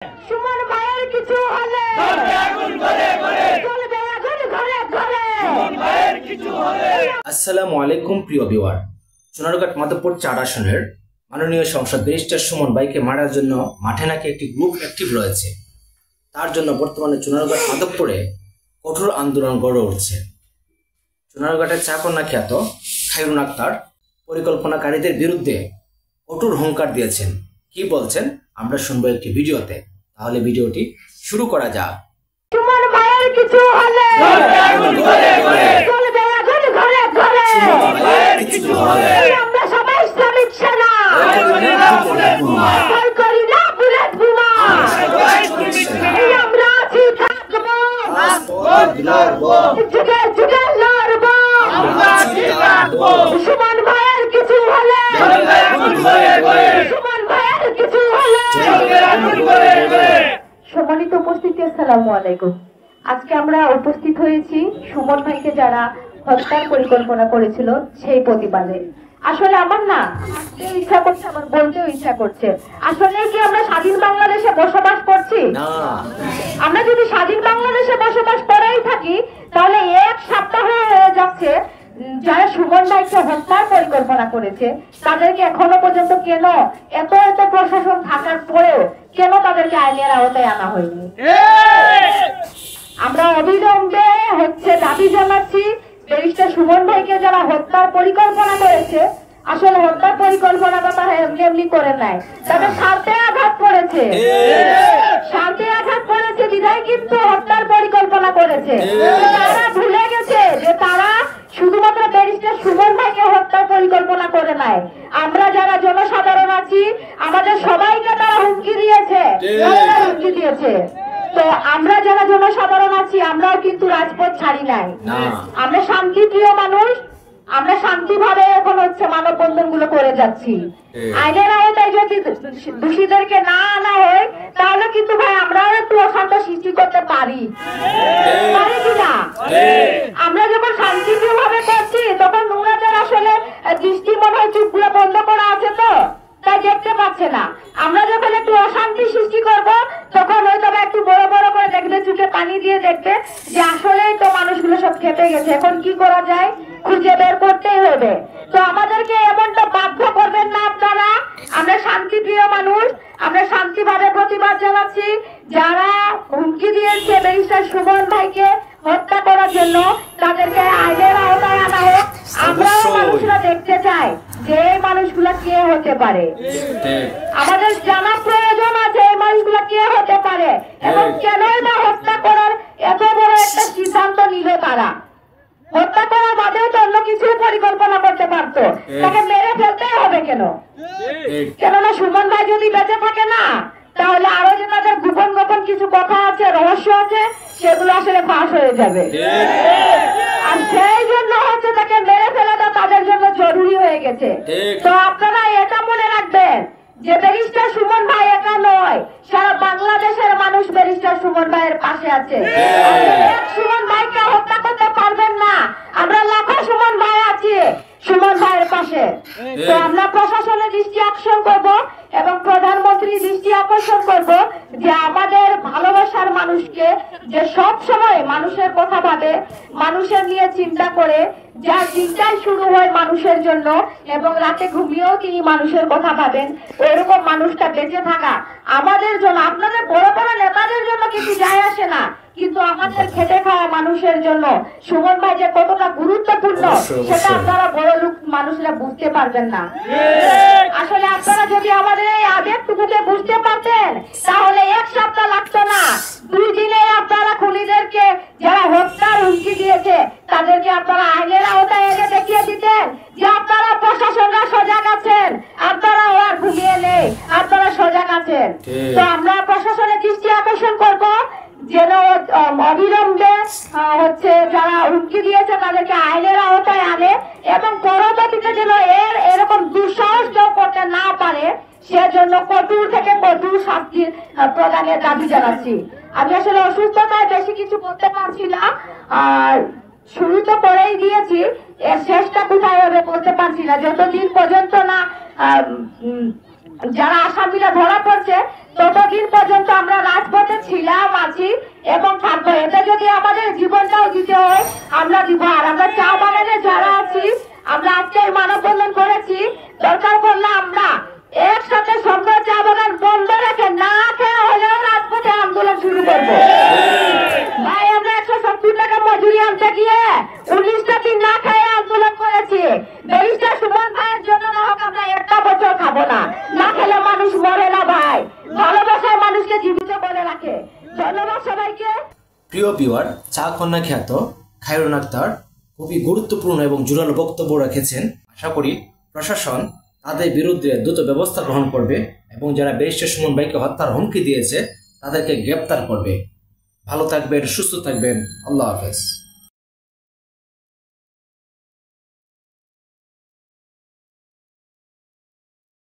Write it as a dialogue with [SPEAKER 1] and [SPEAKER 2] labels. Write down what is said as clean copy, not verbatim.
[SPEAKER 1] সুমন ভাইয়ের কিছু হলে
[SPEAKER 2] আসসালামু আলাইকুম প্রিয় ভিউয়ার। সোনারঘাট মাধবপুর ৪ আসনের মাননীয় সংসদ ব্যারিস্টার সুমন ভাইকে মারার জন্য মাঠে নাকি একটি গ্রুপ অ্যাক্টিভ রয়েছে। তার জন্য বর্তমানে সোনারঘাট মাধবপুরে কঠোর আন্দোলন গড়ে উঠছে। সোনারঘাটের চাকন্যা খ্যাত খায়রুন আক্তার পরিকল্পনাকারীদের বিরুদ্ধে কঠোর হুঙ্কার দিয়েছেন। কি বলছেন আমরা শুনবো একটি ভিডিওতে। তাহলে ভিডিওটি শুরু করা যাক।
[SPEAKER 1] সুমন ভাইয়ের কিছু হলে আমরা সবাই ইসলামিক সেনা ভয় করি না বুলেট বোমা আমরা আছি থাকবো যুগে যুগে লড়বো সুমন ভাইয়ের কিছু হলে সুমন ভাইয়ের কিছু হলে। সম্মানিত উপস্থিতি, আসসালামু আলাইকুম। আজকে আমরা উপস্থিত হয়েছি সুমন ভাইকে যারা হত্যার পরিকল্পনা করেছিল সেই প্রতিবাদে। আসলে আমার না ইচ্ছা করছে, আমার বলতেও ইচ্ছা করছে, আসলে কি আমরা স্বাধীন বাংলাদেশে বসবাস করছি? আমরা যদি স্বাধীন বাংলাদেশে বসবাস করেই থাকি তাহলে এক সপ্তাহ হয়ে যাচ্ছে যারা সুমন ভাইকে হত্যার পরিকল্পনা করেছে তাদেরকে এখনো পর্যন্ত কেন এত এত প্রশাসন থাকার পরেও কেন তাদেরকে আইনের আওতায় আনা হয়নি? আমরা অবিলম্বে দাবি জানাচ্ছি ব্যারিস্টার সুমন ভাইকে যারা হত্যার পরিকল্পনা করেছে, আসলে হত্যার পরিকল্পনাটা তারা এমনি এমনি করে নাই, তাদের স্বার্থে আঘাত করেছে, স্বার্থে আঘাত করেছে বিধায় কিন্তু হত্যার পরিকল্পনা করেছে। তারা ভুলে গেছে যে তারা শুধুমাত্র ব্যারিস্টার সুমন ভাইকে হত্যার পরিকল্পনা করে নাই, আমরা যারা জনসাধারণ আছি আমাদের সবাইকে তারা হুমকি দিয়েছে। তো আমরা যারা জনসাধারণ আছি আমরাও কিন্তু রাজপথ ছাড়ি নাই, আমরা শান্তিপ্রিয় মানুষ, আমরা শান্তিভাবে এখন মানববন্ধন গুলো করে যাচ্ছি। আইনের আওতায় যদি দোষীদেরকে না আনা হয় তাহলে কিন্তু ভাই আমরাও একটু অশান্ত সৃষ্টি করতে পারি কিনা? আমরা যখন শান্তিপ্রিয় ভাবে করছি তখন নোংরাদের আসলে দৃষ্টি মনে হয় চুপগুলো বন্ধ করা আছে তো তাই দেখতে পাচ্ছে না। আমরা যখন একটু অশান্তি সৃষ্টি করবো তখন হয়তো একটু বড় বড় করে দেখবে, চোখে পানি দিয়ে দেখবে যে আসলেই তো মানুষগুলো সব খেপে গেছে, এখন কি করা যায় খুঁজে বের করতেই হবে। তো আমাদেরকে এমনটা বাধ্য করবেন না আপনারা। আমরা শান্তিপ্রিয় মানুষ, আমরা শান্তিভাবে প্রতিবাদ জানাচ্ছি। যারা হুমকি দিয়েছে ব্যারিস্টার সুমন ভাইকে হত্যা করার জন্য তাদেরকে আইনের আওতায় আনা হোক। আমরাও মানুষরা দেখতে চাই যে এই মানুষগুলা কে হতে পারে, আমাদের জানা প্রয়োজন আছে এই মানুষগুলা কে হতে পারে এবং কেনই বা হত্যা করার এত বড় একটা সিদ্ধান্ত নিল তারা। হত্যা করার বাদেও তো অন্য কিছু পরিকল্পনা করতে পারতো, তাকে মেরে ফেলতেই হবে কেন? কেননা সুমন ভাই যদি বেঁচে থাকে না তাহলে আরো যে তাদের গোপন গোপন কিছু কথা আছে, রহস্য আছে, সেগুলো আসলে ফাঁস হয়ে যাবে। আর সেই জন্য তাকে মেরে ফেলাটা তাদের জন্য জরুরি হয়ে গেছে। তো আপনারা এটা মনে রাখবেন যে ব্যারিস্টার সুমন ভাই একা নয়, সারা বাংলাদেশের মানুষ ব্যারিস্টার সুমন ভাইয়ের পাশে আছে। সুমন ভাইকে হত্যা করতে পারবেন না, আমরা লাখো সুমন ভাই আছি সুমন ভাইয়ের পাশে। তো আমরা প্রশাসনের দৃষ্টি আকর্ষণ করব এবং প্রধানমন্ত্রীর দৃষ্টি আকর্ষণ করব যে আমাদের ভালোবাসার মানুষকে, যে সব সময় মানুষের কথা ভাবে, মানুষের নিয়ে চিন্তা করে, যার চিন্তাই শুরু হয় মানুষের জন্য এবং রাতে ঘুমিয়েও তিনি মানুষের কথা ভাবেন, এরকম মানুষটা বেঁচে থাকা আমাদের জন্য, আপনাদের বড় বড় নেতাদের জন্য কিছু যায় আসে না, কিন্তু আমাদের খেটে খাওয়া মানুষের জন্য সুমন ভাই যে কতটা গুরুত্বপূর্ণ সেটা আপনারা বড় লোক মানুষরা বুঝতে পারবেন না। আসলে আপনারা যদি আমাদের এই আবেগটুকুকে বুঝতে পারতেন তাহলে এক সপ্তাহ লাগতো না, 2 দিনে আপনারা খুনিদেরকে যারা হত্যার হুমকি দিয়েছে তাদেরকে আপনারা আইনের আওতায় এনে দেখিয়ে দিতেন যে আপনারা প্রশাসনরা সজাগ আছেন, আপনারা আর ঘুমিয়ে নেই, আপনারা সজাগ আছেন। তো আমরা প্রশাসনের দৃষ্টি আকর্ষণ করব যেন অবিলম্বে যারা হুমকি দিয়েছে তাদেরকে আইনের আওতায় আনে এবং পরবর্তীতে যেন এরকম দুঃসাহস কেউ করতে না পারে সেজন্য কঠোর থেকে কঠোর শাস্তি প্রদানের দাবি জানাচ্ছি। আমি আসলে অসুস্থতায় বেশি কিছু করতে পারছি না, আর শুরু তো করেই দিয়েছি, এর শেষটা কোথায় হবে বলতে পারছি না। যতদিন পর্যন্ত না যারা আসামিরা ধরা পড়ছে ততদিন পর্যন্ত আমরা রাজপথে ছিলাম, আছি এবং থাকবো। এতে যদি আমাদের জীবনটাও দিতে হয় আমরা দিব। আর আমরা চা বাগানে যারা আছি, আমরা আজকে মানববন্ধন করেছি, দরকার পড়লে আমরা একসাথে সব চা বাগান বন্ধ রেখে না খেয়ে হলেও রাজপথে আন্দোলন শুরু করবো। ভাই আমরা 170 টাকা মজুরি আনতে গিয়ে 19টা দিন না খেয়ে আন্দোলন করেছি। ব্যারিস্টার সুমন ভাইয়ের জন্য না হোক আমরা একটা বছর খাবো না। না খেলে মানুষ মরে না ভাই, ভালোবাসায় মানুষকে জীবিত বলে রাখে। ধন্যবাদ সবাইকে।
[SPEAKER 2] প্রিয় ভিউয়ার, চা কন্যা খ্যাত খায়রুন আক্তার খুবই গুরুত্বপূর্ণ এবং জোরালো বক্তব্য রেখেছেন। আশা করি প্রশাসন তাদের বিরুদ্ধে দ্রুত ব্যবস্থা গ্রহণ করবে এবং যারা ব্যারিস্টার সুমন ভাইকে হত্যার হুমকি দিয়েছে তাদেরকে গ্রেপ্তার করবে। ভালো থাকবেন, সুস্থ থাকবেন। আল্লাহ হাফেজ।